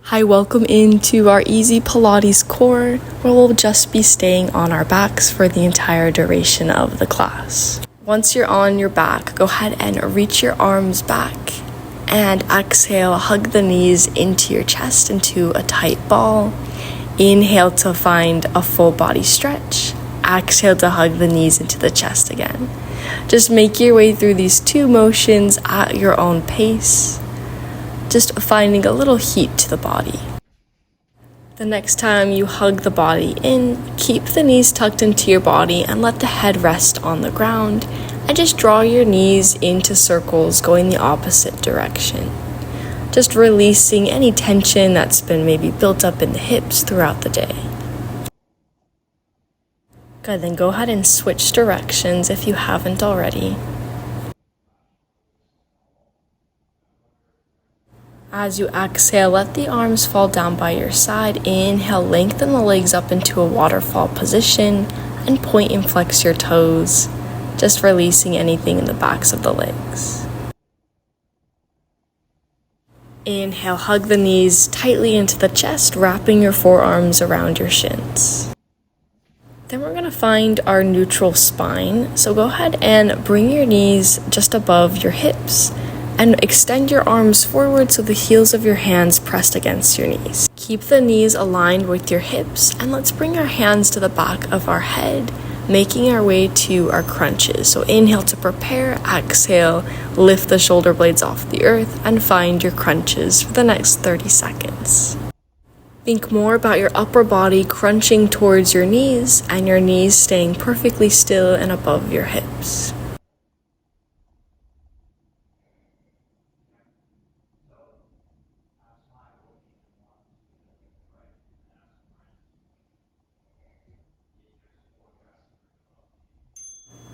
Hi, welcome into our easy Pilates core, where we'll just be staying on our backs for the entire duration of the class. Once you're on your back, go ahead and reach your arms back and exhale, hug the knees into your chest into a tight ball. Inhale to find a full body stretch. Exhale to hug the knees into the chest again. Just make your way through these two motions at your own pace, just finding a little heat to the body. The next time you hug the body in, keep the knees tucked into your body and let the head rest on the ground, and just draw your knees into circles going the opposite direction. Just releasing any tension that's been maybe built up in the hips throughout the day. Good, then go ahead and switch directions if you haven't already. As you exhale, let the arms fall down by your side. Inhale, lengthen the legs up into a waterfall position and point and flex your toes, just releasing anything in the backs of the legs. Inhale, hug the knees tightly into the chest, wrapping your forearms around your shins. Then we're going to find our neutral spine. So go ahead and bring your knees just above your hips and extend your arms forward so the heels of your hands pressed against your knees. Keep the knees aligned with your hips, and let's bring our hands to the back of our head, making our way to our crunches. So inhale to prepare, exhale, lift the shoulder blades off the earth, and find your crunches for the next 30 seconds. Think more about your upper body crunching towards your knees, and your knees staying perfectly still and above your hips.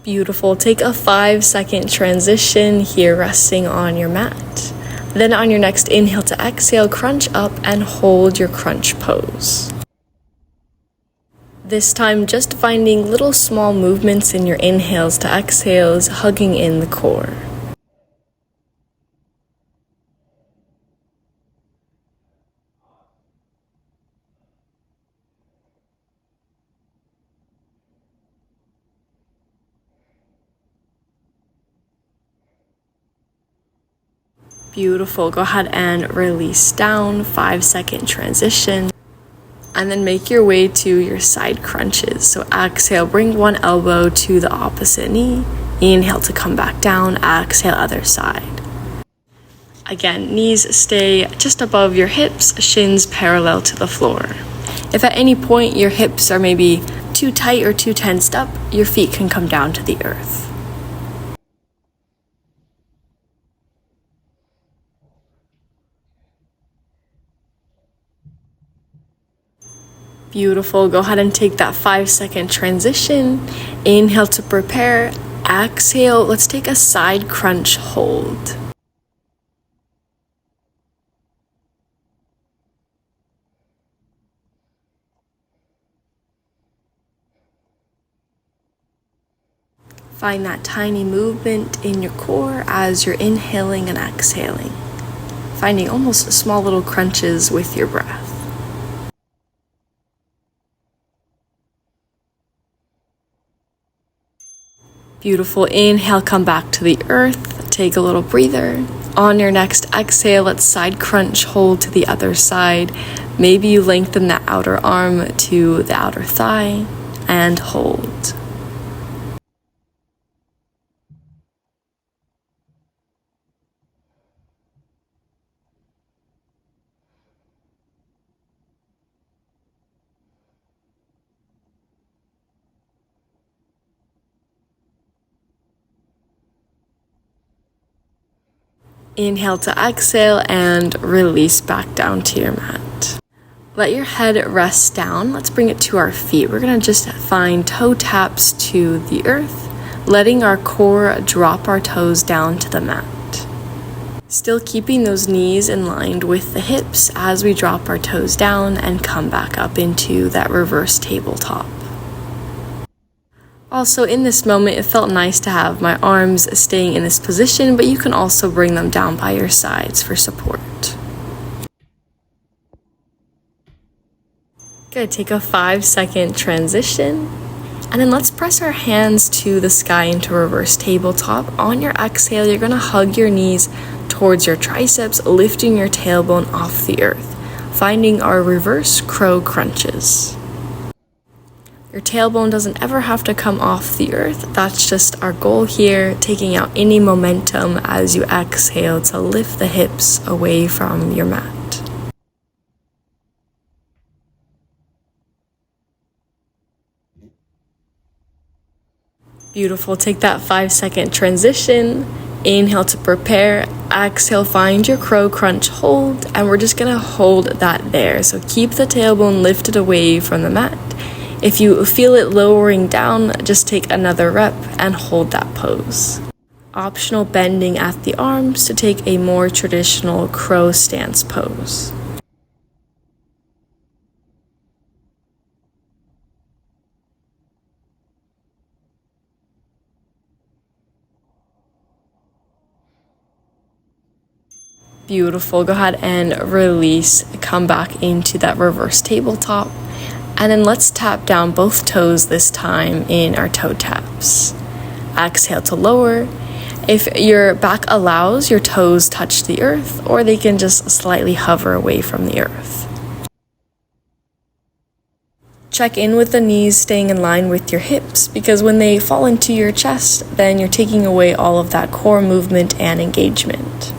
Beautiful. Take a 5-second transition here, resting on your mat. Then on your next inhale to exhale, crunch up and hold your crunch pose. This time, just finding little small movements in your inhales to exhales, hugging in the core. Beautiful. Go ahead and release down, 5-second transition. And then make your way to your side crunches. So exhale, bring one elbow to the opposite knee. Inhale to come back down, exhale, other side. Again, knees stay just above your hips, shins parallel to the floor. If at any point your hips are maybe too tight or too tensed up, your feet can come down to the earth. Beautiful. Go ahead and take that 5-second transition. Inhale to prepare. Exhale. Let's take a side crunch hold. Find that tiny movement in your core as you're inhaling and exhaling, finding almost small little crunches with your breath. Beautiful. Inhale, come back to the earth. Take a little breather. On your next exhale, let's side crunch hold to the other side. Maybe you lengthen the outer arm to the outer thigh and hold. Inhale to exhale and release back down to your mat. Let your head rest down. Let's bring it to our feet. We're going to just find toe taps to the earth, letting our core drop our toes down to the mat. Still keeping those knees in line with the hips as we drop our toes down and come back up into that reverse tabletop. Also, in this moment, it felt nice to have my arms staying in this position, but you can also bring them down by your sides for support. Good, take a 5-second transition. And then let's press our hands to the sky into reverse tabletop. On your exhale, you're gonna hug your knees towards your triceps, lifting your tailbone off the earth, finding our reverse crow crunches. Your tailbone doesn't ever have to come off the earth. That's just our goal here, taking out any momentum as you exhale to lift the hips away from your mat. Beautiful. Take that 5-second transition. Inhale to prepare. Exhale, find your crow crunch hold, and we're just gonna hold that there. So keep the tailbone lifted away from the mat. If you feel it lowering down, just take another rep and hold that pose. Optional bending at the arms to take a more traditional crow stance pose. Beautiful. Go ahead and release. Come back into that reverse tabletop. And then let's tap down both toes this time in our toe taps. Exhale to lower. If your back allows, your toes touch the earth, or they can just slightly hover away from the earth. Check in with the knees staying in line with your hips, because when they fall into your chest, then you're taking away all of that core movement and engagement.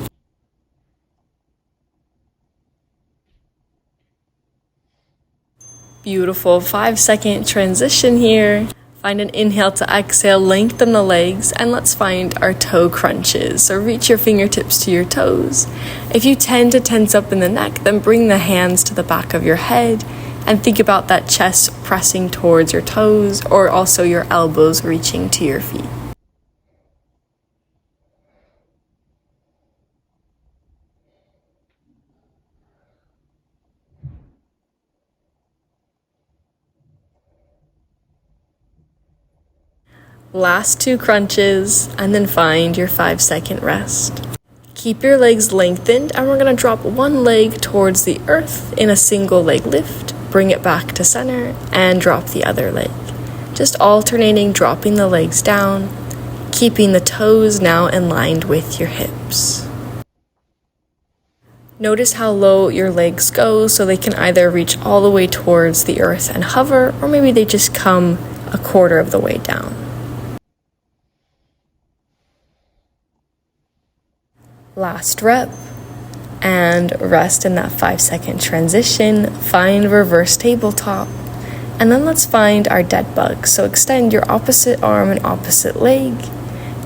Beautiful. 5-second transition here. Find an inhale to exhale, lengthen the legs, and let's find our toe crunches. So reach your fingertips to your toes. If you tend to tense up in the neck, then bring the hands to the back of your head and think about that chest pressing towards your toes, or also your elbows reaching to your feet. Last 2 crunches, and then find your 5-second rest. Keep your legs lengthened, and we're gonna drop one leg towards the earth in a single leg lift, bring it back to center, and drop the other leg. Just alternating, dropping the legs down, keeping the toes now aligned with your hips. Notice how low your legs go, so they can either reach all the way towards the earth and hover, or maybe they just come a quarter of the way down. Last rep, and rest in that 5-second transition. Find reverse tabletop, and then let's find our dead bug. So extend your opposite arm and opposite leg,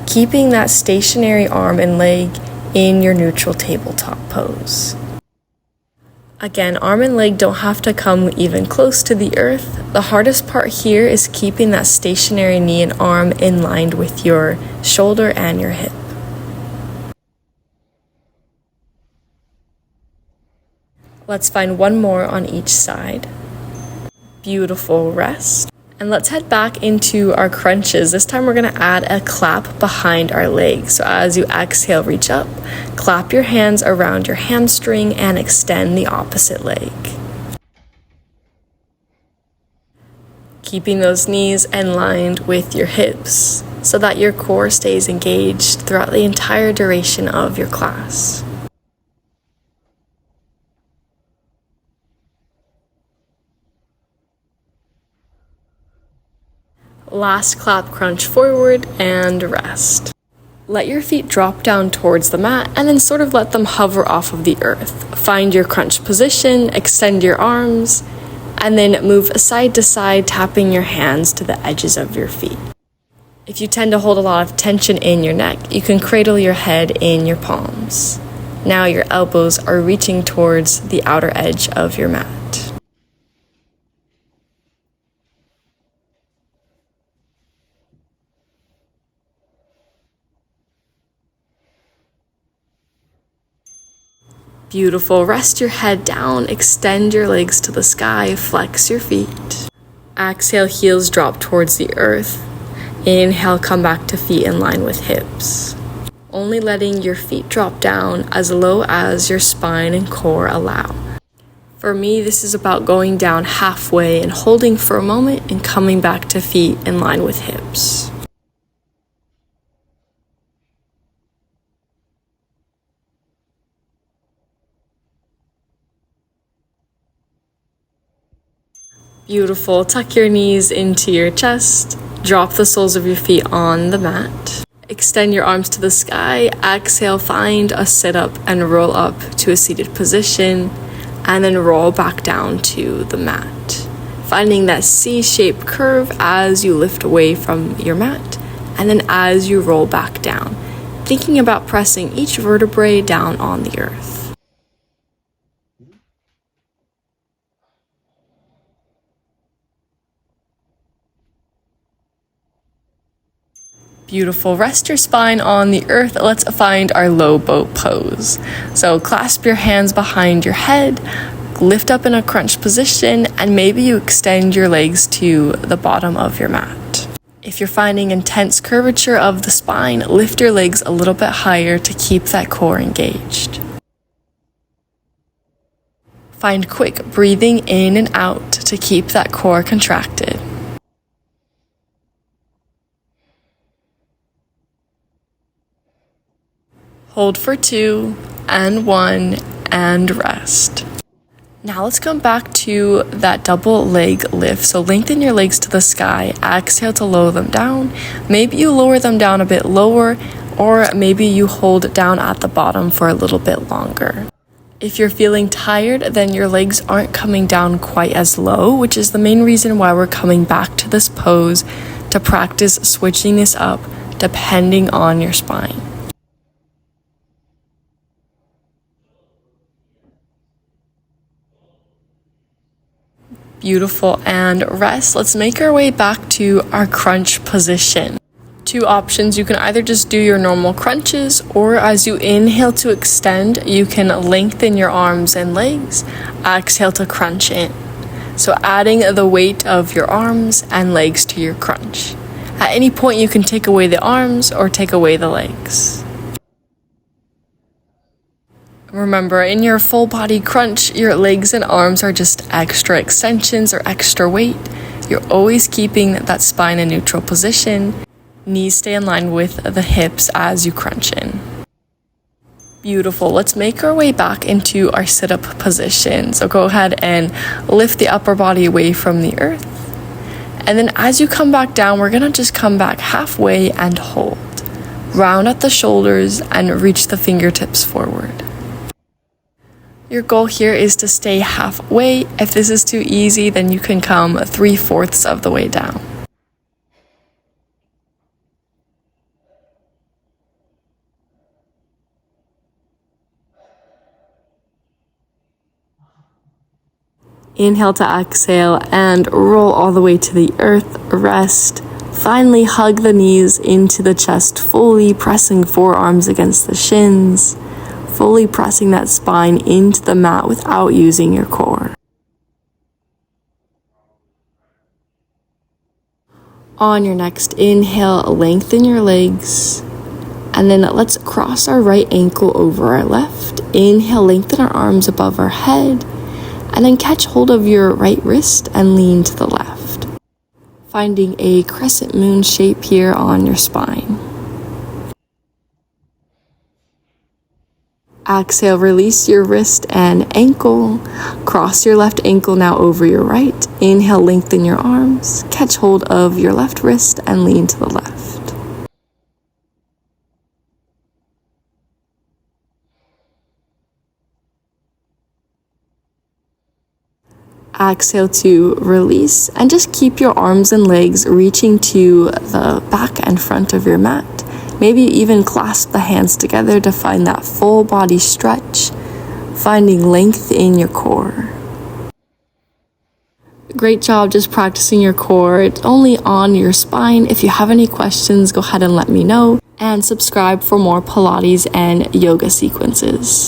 keeping that stationary arm and leg in your neutral tabletop pose. Again, arm and leg don't have to come even close to the earth. The hardest part here is keeping that stationary knee and arm in line with your shoulder and your hip. Let's find one more on each side. Beautiful, rest. And let's head back into our crunches. This time we're gonna add a clap behind our legs. So as you exhale, reach up, clap your hands around your hamstring and extend the opposite leg. Keeping those knees aligned with your hips so that your core stays engaged throughout the entire duration of your class. Last clap, crunch forward and rest. Let your feet drop down towards the mat and then sort of let them hover off of the earth. Find your crunch position, extend your arms, and then move side to side, tapping your hands to the edges of your feet. If you tend to hold a lot of tension in your neck, you can cradle your head in your palms. Now your elbows are reaching towards the outer edge of your mat. Beautiful. Rest your head down, extend your legs to the sky, flex your feet. Exhale, heels drop towards the earth. Inhale, come back to feet in line with hips. Only letting your feet drop down as low as your spine and core allow. For me, this is about going down halfway and holding for a moment and coming back to feet in line with hips. Beautiful. Tuck your knees into your chest. Drop the soles of your feet on the mat. Extend your arms to the sky. Exhale, find a sit-up and roll up to a seated position. And then roll back down to the mat. Finding that C-shaped curve as you lift away from your mat. And then as you roll back down. Thinking about pressing each vertebrae down on the earth. Beautiful. Rest your spine on the earth. Let's find our low boat pose. So clasp your hands behind your head, lift up in a crunch position, and maybe you extend your legs to the bottom of your mat. If you're finding intense curvature of the spine, lift your legs a little bit higher to keep that core engaged. Find quick breathing in and out to keep that core contracted. Hold for 2, and 1, and rest. Now let's come back to that double leg lift. So lengthen your legs to the sky. Exhale to lower them down. Maybe you lower them down a bit lower, or maybe you hold down at the bottom for a little bit longer. If you're feeling tired, then your legs aren't coming down quite as low, which is the main reason why we're coming back to this pose to practice switching this up depending on your spine. Beautiful, and rest. Let's make our way back to our crunch position. 2 options. You can either just do your normal crunches, or as you inhale to extend, you can lengthen your arms and legs. Exhale to crunch in. So adding the weight of your arms and legs to your crunch. At any point, you can take away the arms or take away the legs. Remember, in your full body crunch, your legs and arms are just extra extensions or extra weight. You're always keeping that spine in neutral position. Knees stay in line with the hips as you crunch in. Beautiful. Let's make our way back into our sit-up position. So go ahead and lift the upper body away from the earth. And then as you come back down, we're going to just come back halfway and hold. Round at the shoulders and reach the fingertips forward. Your goal here is to stay halfway. If this is too easy, then you can come 3/4 of the way down. Inhale to exhale and roll all the way to the earth. Rest. Finally, hug the knees into the chest, fully pressing forearms against the shins. Fully pressing that spine into the mat without using your core. On your next inhale, lengthen your legs. And then let's cross our right ankle over our left. Inhale, lengthen our arms above our head. And then catch hold of your right wrist and lean to the left. Finding a crescent moon shape here on your spine. Exhale, release your wrist and ankle. Cross your left ankle now over your right. Inhale, lengthen your arms. Catch hold of your left wrist and lean to the left. Exhale to release, and just keep your arms and legs reaching to the back and front of your mat. Maybe even clasp the hands together to find that full body stretch, finding length in your core. Great job just practicing your core. It's only on your spine. If you have any questions, go ahead and let me know, and subscribe for more Pilates and yoga sequences.